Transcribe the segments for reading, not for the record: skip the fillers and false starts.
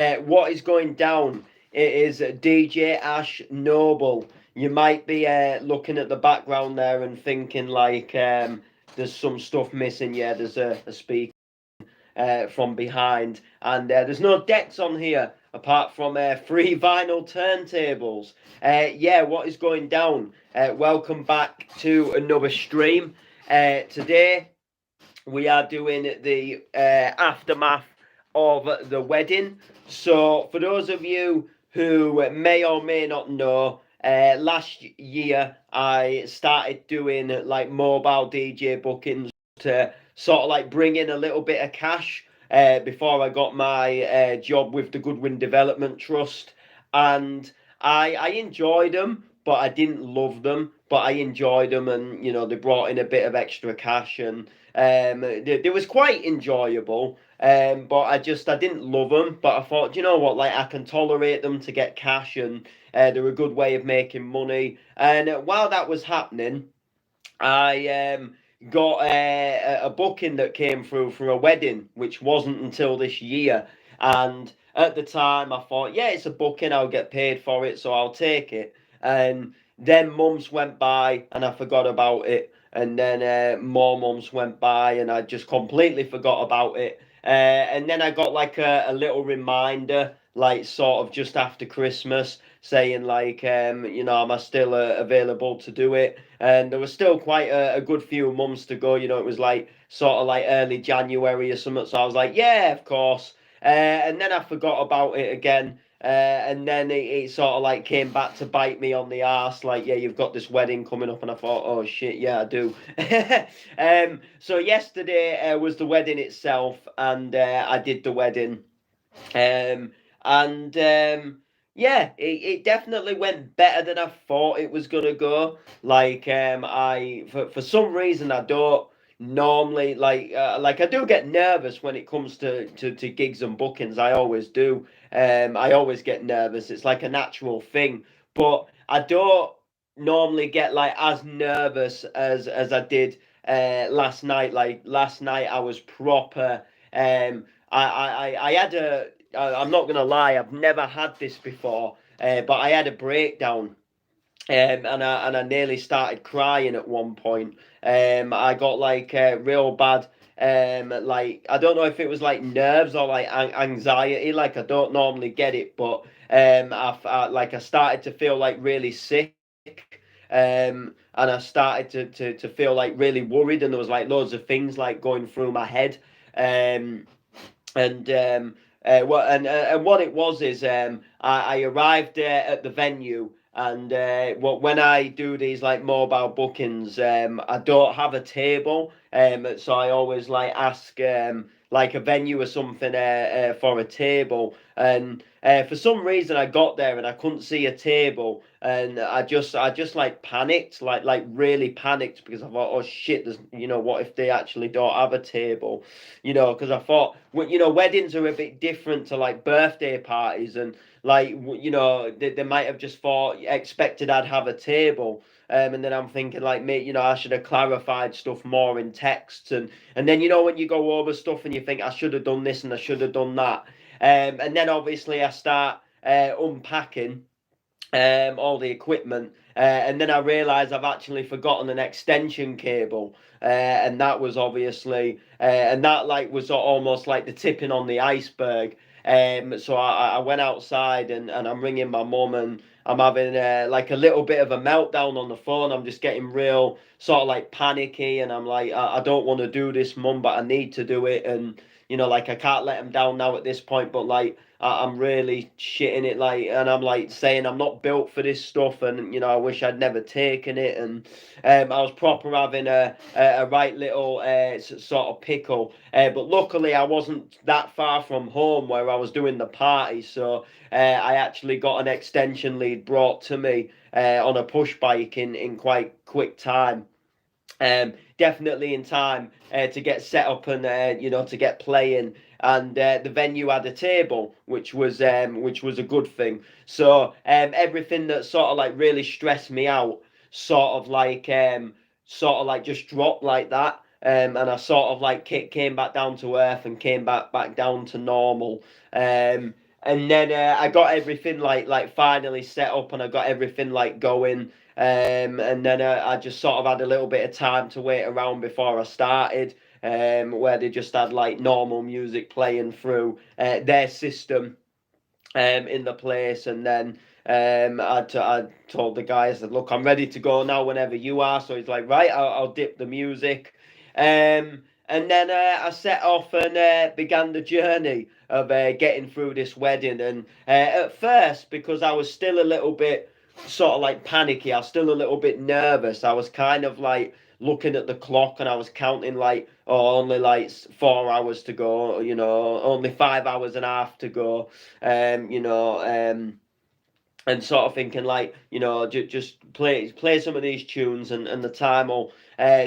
What is going down? It is DJ Ash Noble. You might be looking at the background there and thinking like there's some stuff missing. Yeah, there's a speaker from behind, and there's no decks on here apart from three vinyl turntables. Yeah, what is going down? Welcome back to another stream. Today we are doing the aftermath of the wedding. So, for those of you who may or may not know, last year I started doing like mobile DJ bookings to sort of like bring in a little bit of cash before I got my job with the Goodwin Development Trust, and I enjoyed them, but I didn't love them. But I enjoyed them, and they brought in a bit of extra cash, and they was quite enjoyable. But I didn't love them. But I thought, you know what, like I can tolerate them to get cash, and they're a good way of making money. And while that was happening, I got a booking that came through for a wedding, which wasn't until this year. And at the time, I thought, yeah, it's a booking, I'll get paid for it, so I'll take it. And then months went by, and I forgot about it. And then more months went by, and I just completely forgot about it. And then I got like a little reminder, like sort of just after Christmas, saying like, am I still available to do it? And there was still quite a good few months to go. It was like sort of like early January or something. So I was like, yeah, of course. And then I forgot about it again. And then it sort of like came back to bite me on the arse. Like, yeah, you've got this wedding coming up, and I thought, oh shit, yeah, I do. So yesterday was the wedding itself, and I did the wedding. Um, and yeah, it definitely went better than I thought it was gonna go. Like I for some reason I don't normally like I do get nervous when it comes to gigs and bookings. I always do. I always get nervous. It's like a natural thing, but I don't normally get like as nervous as I did last night. Like last night I was proper. I had I'm not gonna lie, I've never had this before, but I had a breakdown, and I nearly started crying at one point. I got like real bad. Like I don't know if it was like nerves or like anxiety. Like I don't normally get it, but I started to feel like really sick. And I started to feel like really worried, and there was like loads of things like going through my head. Um, and what it was is I arrived at the venue, and when I do these like mobile bookings, I don't have a table, so I always like ask like a venue or something for a table. And for some reason I got there and I couldn't see a table, and I just like panicked, like really panicked, because I thought, oh shit, there's what if they actually don't have a table, because I thought, weddings are a bit different to like birthday parties, and like they might have just expected I'd have a table. And then I'm thinking like, mate, I should have clarified stuff more in texts, and then when you go over stuff and you think I should have done this and I should have done that. And then obviously I start unpacking all the equipment, and then I realised I've actually forgotten an extension cable, and that was obviously, and that like was almost like the tipping on the iceberg. So I went outside, and I'm ringing my mum, and I'm having like a little bit of a meltdown on the phone. I'm just getting real sort of like panicky, and I'm like, I don't want to do this, mum, but I need to do it, and like I can't let him down now at this point, but like I'm really shitting it, like, and I'm like saying I'm not built for this stuff, and I wish I'd never taken it, and I was proper having a right little sort of pickle, but luckily I wasn't that far from home where I was doing the party, so I actually got an extension lead brought to me on a push bike in quite quick time. Definitely in time to get set up and to get playing, and the venue had a table, which was a good thing. So everything that sort of like really stressed me out sort of like just dropped like that. And I sort of like came back down to earth and came back down to normal. and then I got everything like finally set up, and I got everything like going. And then I just sort of had a little bit of time to wait around before I started, where they just had like normal music playing through their system in the place, and then I told the guy, I said, look, I'm ready to go now whenever you are. So he's like, right, I'll dip the music. And then I set off and began the journey of getting through this wedding. And at first, because I was still a little bit sort of like panicky, I was still a little bit nervous. I was kind of like looking at the clock, and I was counting like, oh, only like 4 hours to go, only 5 hours and a half to go, um, you know, um, and sort of thinking like, just play some of these tunes, and the time will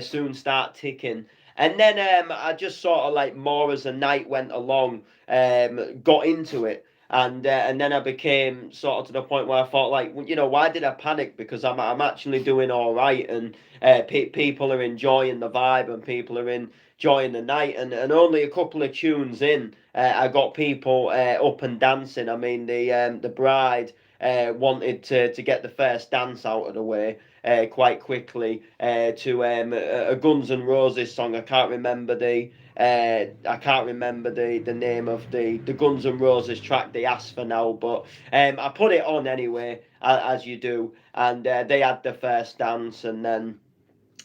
soon start ticking. And then I just sort of like, more as the night went along, got into it. And then I became sort of to the point where I thought like, well, why did I panic? Because I'm actually doing all right, and people are enjoying the vibe, and people are enjoying the night, and only a couple of tunes in, I got people up and dancing. I mean, the bride wanted to get the first dance out of the way quite quickly to a Guns N' Roses song. I can't remember the name of the Guns N' Roses track they asked for now, but I put it on anyway, as you do, and they had the first dance. And then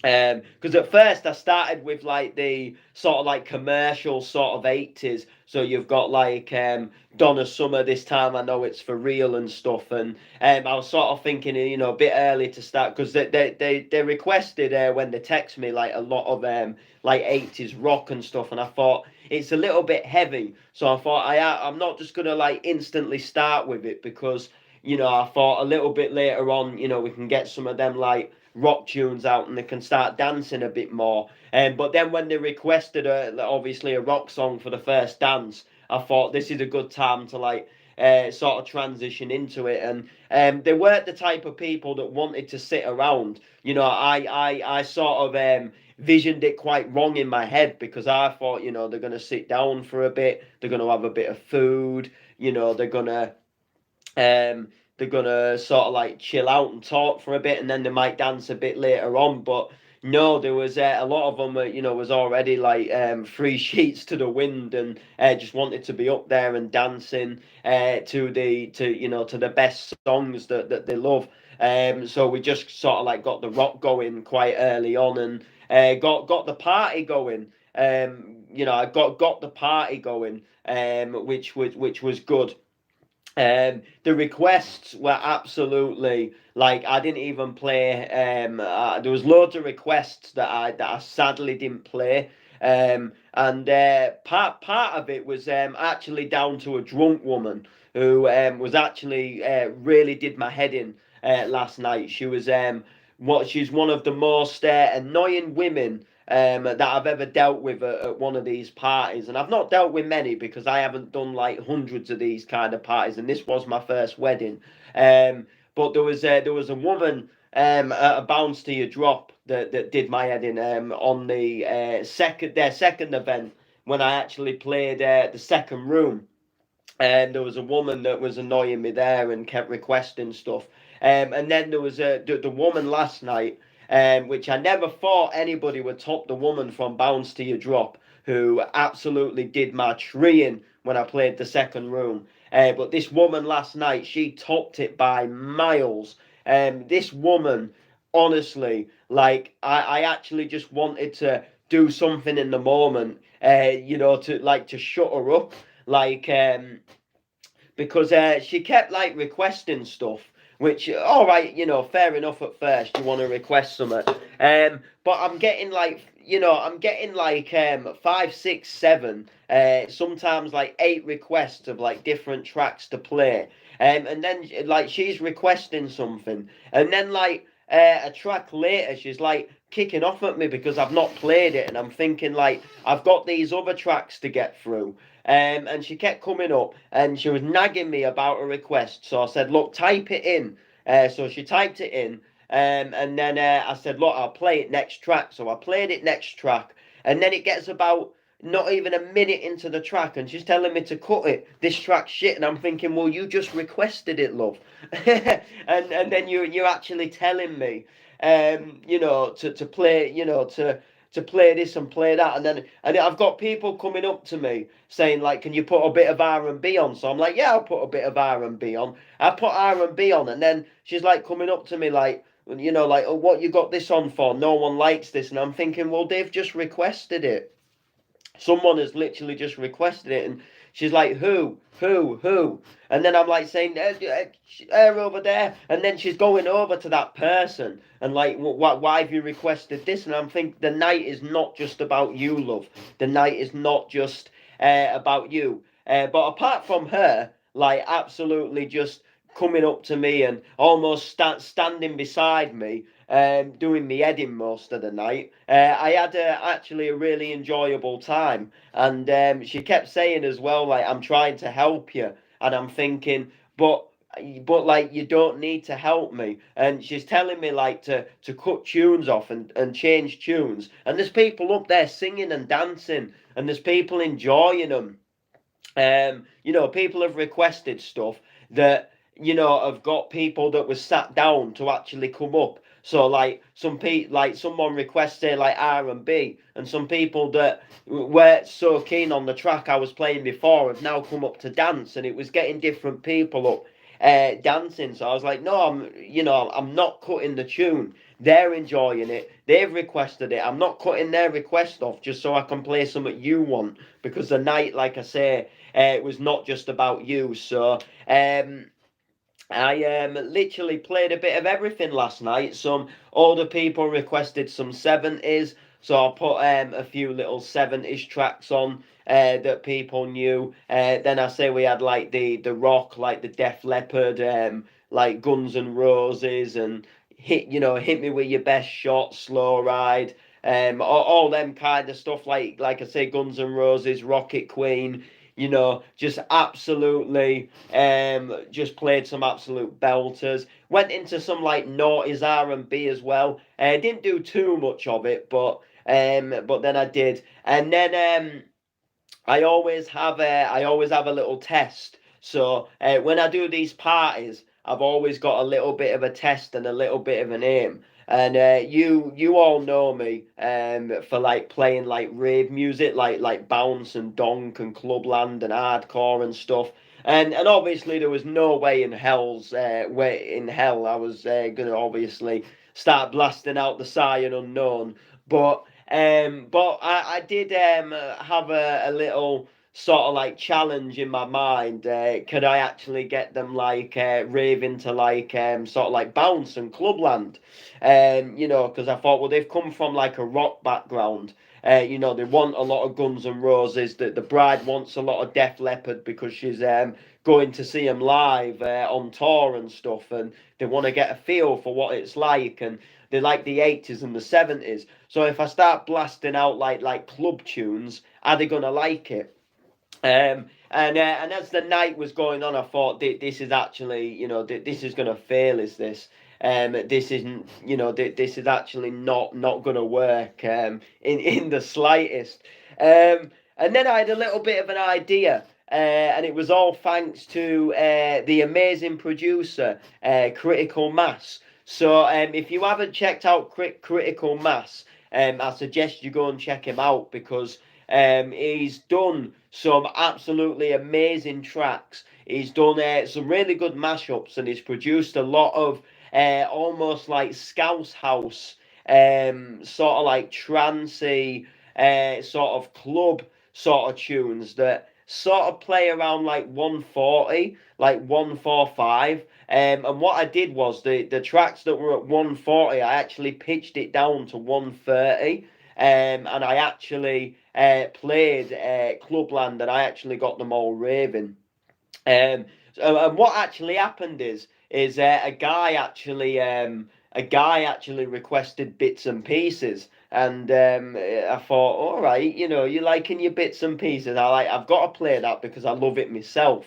because at first I started with like the sort of like commercial sort of 80s, so you've got like Donna Summer, This Time I Know It's For Real and stuff. And I was sort of thinking, a bit early to start, because they requested when they text me like a lot of like 80s rock and stuff, and I thought it's a little bit heavy, so I thought I'm not just gonna like instantly start with it, because I thought a little bit later on, we can get some of them like rock tunes out, and they can start dancing a bit more. But then when they requested obviously a rock song for the first dance, I thought this is a good time to like sort of transition into it. And they weren't the type of people that wanted to sit around. I sort of visioned it quite wrong in my head, because I thought, they're going to sit down for a bit, they're going to have a bit of food, um, they're gonna sort of like chill out and talk for a bit, and then they might dance a bit later on. But no, there was a lot of them, was already like three sheets to the wind, and just wanted to be up there and dancing to the best songs that they love. So we just sort of like got the rock going quite early on, and got the party going. I got the party going, which was good. The requests were absolutely like, I didn't even play. There was loads of requests that I sadly didn't play. And part of it was actually down to a drunk woman who was actually really did my head in last night. She's one of the most annoying women that I've ever dealt with at one of these parties. And I've not dealt with many, because I haven't done like hundreds of these kind of parties, and this was my first wedding. But there was a woman at a Bounce to Your Drop that did my head in on their second event, when I actually played the second room. And there was a woman that was annoying me there and kept requesting stuff. And then there was the woman last night, which I never thought anybody would top the woman from Bounce to Your Drop, who absolutely did my treeing when I played the second room. But this woman last night, she topped it by miles. This woman, honestly, like I actually just wanted to do something in the moment, to shut her up, like because she kept like requesting stuff, which all right, fair enough. At first you want to request something, but I'm getting like 5, 6, 7, sometimes like 8 requests of like different tracks to play. And then like she's requesting something, and then like a track later she's like kicking off at me because I've not played it, and I'm thinking like, I've got these other tracks to get through. And she kept coming up, and she was nagging me about a request. So I said, look, type it in. So she typed it in. And then I said, look, I'll play it next track. So I played it next track. And then it gets about not even a minute into the track, and she's telling me to cut it. This track's shit, and I'm thinking, well, you just requested it, love, and then you're actually telling me, to play, to play this and play that, and I've got people coming up to me saying like, can you put a bit of R&B on? So I'm like, yeah, I'll put a bit of R&B on. I put R&B on, and then she's like coming up to me like, like, oh, what you got this on for? No one likes this, and I'm thinking, well, they've just requested it. Someone has literally just requested it, and she's like, who? And then I'm like saying, her over there, and then she's going over to that person and like, why have you requested this? And I'm thinking, the night is not just about you, love. The night is not just about you. But apart from her, like, absolutely just coming up to me and almost standing beside me, doing me heading most of the night. I had actually a really enjoyable time, and she kept saying as well, like, I'm trying to help you, and I'm thinking, but like, you don't need to help me. And she's telling me like to cut tunes off and change tunes, and there's people up there singing and dancing, and there's people enjoying them. People have requested stuff that, have got people that was sat down to actually come up. So like like someone requested like R&B, and some people that weren't so keen on the track I was playing before have now come up to dance, and it was getting different people up dancing. So I was like, no, I'm not cutting the tune. They're enjoying it. They've requested it. I'm not cutting their request off just so I can play something you want, because the night, like I say, it was not just about you. So I literally played a bit of everything last night. Some older people requested some 70s, so I put a few little 70s tracks on that people knew. Then I say we had like the rock, like the Def Leppard, like Guns N' Roses, and hit me with your best shot, Slow Ride. All them kind of stuff, like I say, Guns N' Roses, Rocket Queen, just absolutely, just played some absolute belters. Went into some like noughties R&B as well. Didn't do too much of it, but then I did. And then I always have a little test. So when I do these parties, I've always got a little bit of a test and a little bit of an aim. And you all know me for like playing like rave music, like bounce and donk and clubland and hardcore and stuff. And obviously there was no way in hell I was gonna obviously start blasting out the Cyan Unknown. But I did have a little sort of like challenge in my mind. Could I actually get them like raving to like sort of like bounce and clubland? Because I thought, well, they've come from like a rock background. They want a lot of Guns N' Roses. The bride wants a lot of Def Leppard because she's going to see them live on tour and stuff, and they want to get a feel for what it's like, and they like the 80s and the 70s. So if I start blasting out like club tunes, are they gonna like it? And as the night was going on, I thought this is actually, this is gonna fail. Is this? This isn't, this is actually not gonna work in the slightest. And then I had a little bit of an idea. And it was all thanks to the amazing producer, Critical Mass. So if you haven't checked out Critical Mass, I suggest you go and check him out, because he's done some absolutely amazing tracks. He's done some really good mashups, and he's produced a lot of almost like Scouse House, sort of like trancey, sort of club sort of tunes that sort of play around like 140, like 145. And what I did was the tracks that were at 140, I actually pitched it down to 130. And I actually played Clubland, and I actually got them all raving. And what actually happened is a guy actually requested bits and pieces, and I thought, all right, you're liking your bits and pieces. I've got to play that because I love it myself.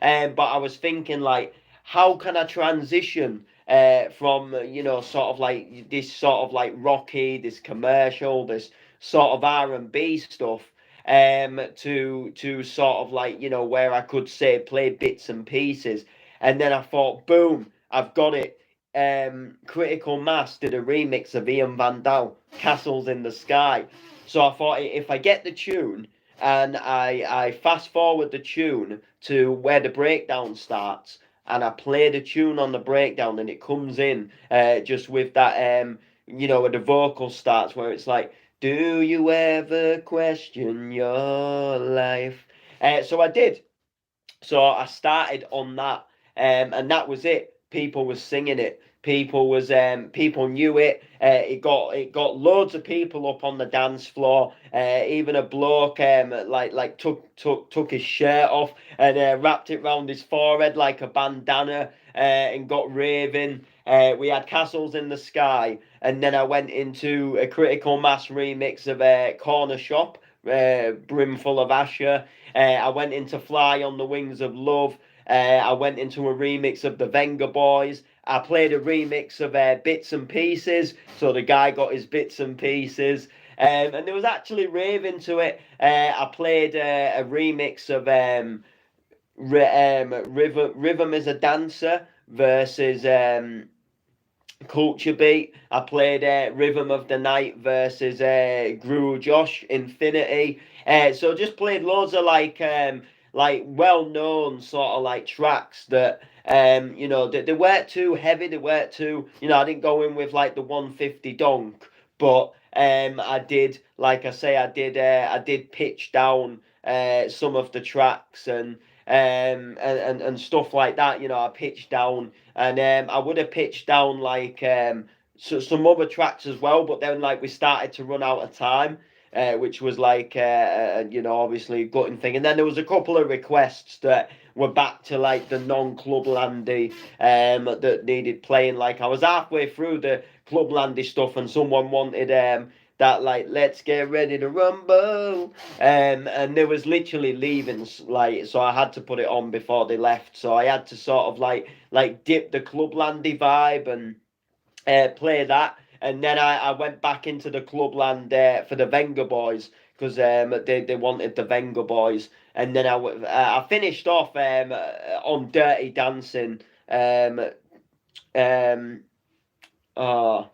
But I was thinking like, how can I transition from sort of like this sort of like rocky, this commercial, this sort of R&B stuff, to sort of like, you know, where I could say play bits and pieces. And then I thought, boom, I've got it. Critical Mass did a remix of Ian Van Dal, Castles in the Sky. So I thought, if I get the tune and I fast forward the tune to where the breakdown starts, and I play the tune on the breakdown, and it comes in just with that, you know, where the vocal starts, where it's like, do you ever question your life? So I did. So I started on that, and that was it. People was singing it. People knew it. It got loads of people up on the dance floor. Even a bloke like took his shirt off and wrapped it round his forehead like a bandana and got raving. We had Castles in the Sky, and then I went into a Critical Mass remix of Corner Shop, Brimful of Asher. I went into Fly on the Wings of Love. I went into a remix of the Venga Boys. I played a remix of Bits and Pieces, so the guy got his bits and pieces. And there was actually raving to it. I played a remix of Rhythm is a Dancer versus Culture Beat. I played Rhythm of the Night versus Guru Josh Infinity. So just played loads of like well known sort of like tracks that you know they weren't too heavy, they weren't too, you know, I didn't go in with like the 150 donk, but I did, like I say, I did pitch down some of the tracks and stuff like that. You know, I pitched down, and I would have pitched down like some other tracks as well, but then like we started to run out of time. Which was like you know, obviously gutting thing, and then there was a couple of requests that were back to like the non-Clublandy that needed playing. Like I was halfway through the Clublandy stuff, and someone wanted that like let's get ready to rumble, and there was literally leaving, like, so I had to put it on before they left, so I had to sort of like dip the Clublandy vibe and play that, and then I went back into the Clubland for the Venga Boys, because they wanted the Venga Boys, and then I finished off on Dirty Dancing. Um, oh,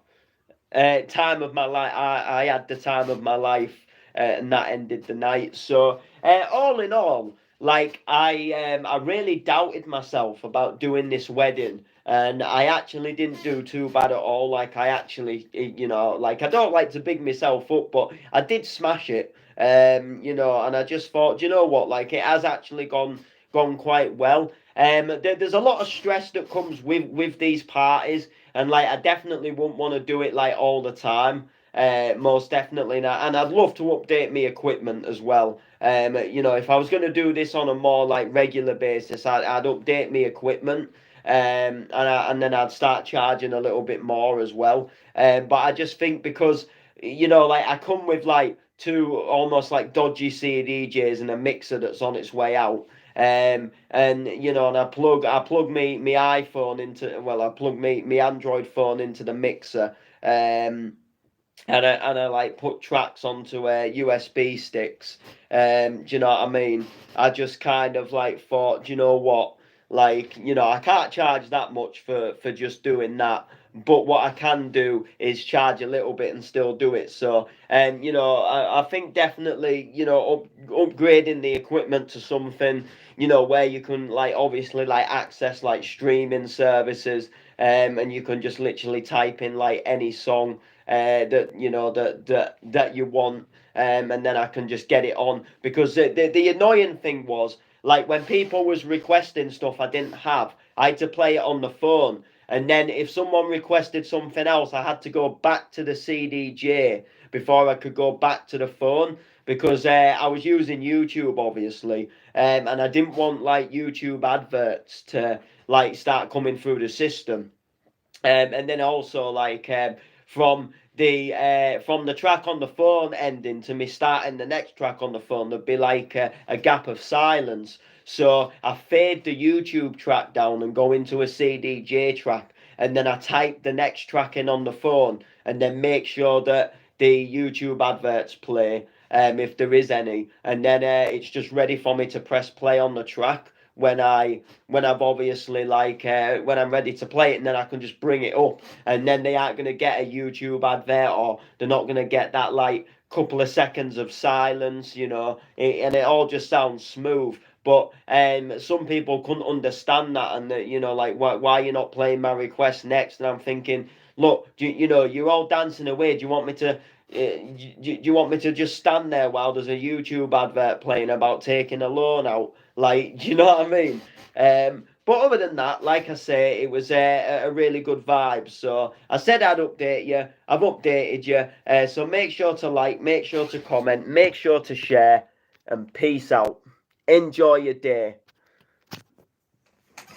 time of my life. I had the time of my life, and that ended the night. So all in all, like I really doubted myself about doing this wedding, and I actually didn't do too bad at all. Like I actually, you know, like I don't like to big myself up, but I did smash it. You know, and I just thought, you know what, like it has actually gone quite well. There's a lot of stress that comes with these parties, and like I definitely wouldn't want to do it like all the time. Most definitely not. And I'd love to update my equipment as well. You know, if I was going to do this on a more like regular basis, I'd update my equipment. And then I'd start charging a little bit more as well. But I just think because, you know, like I come with like two almost like dodgy CDJs and a mixer that's on its way out. And you know, and I plug me iPhone into, well, I plug me Android phone into the mixer. And I like put tracks onto USB sticks. Do you know what I mean? I just kind of like thought, do you know what? Like, you know, I can't charge that much for just doing that. But what I can do is charge a little bit and still do it. So, you know, I think definitely, you know, upgrading the equipment to something, you know, where you can like obviously like access like streaming services, and you can just literally type in like any song that you know that you want, and then I can just get it on, because the annoying thing was like when people was requesting stuff I didn't have, I had to play it on the phone, and then if someone requested something else I had to go back to the CDJ before I could go back to the phone, because I was using YouTube obviously, and I didn't want like YouTube adverts to like start coming through the system. And then also like from the track on the phone ending to me starting the next track on the phone, there'd be like a gap of silence. So I fade the YouTube track down and go into a CDJ track, and then I type the next track in on the phone, and then make sure that the YouTube adverts play. if there is any, and then it's just ready for me to press play on the track when I've obviously like when I'm ready to play it, and then I can just bring it up, and then they aren't gonna get a YouTube advert, or they're not gonna get that like couple of seconds of silence, and it all just sounds smooth. But some people couldn't understand that, and like why you're not playing my request next, and I'm thinking, look, you're all dancing away. Do you want me to? Do you want me to just stand there while there's a YouTube advert playing about taking a loan out? Like, do you know what I mean? But other than that, like I say, it was a really good vibe. So I said I'd update you. I've updated you. So make sure to like, make sure to comment, make sure to share, and peace out. Enjoy your day.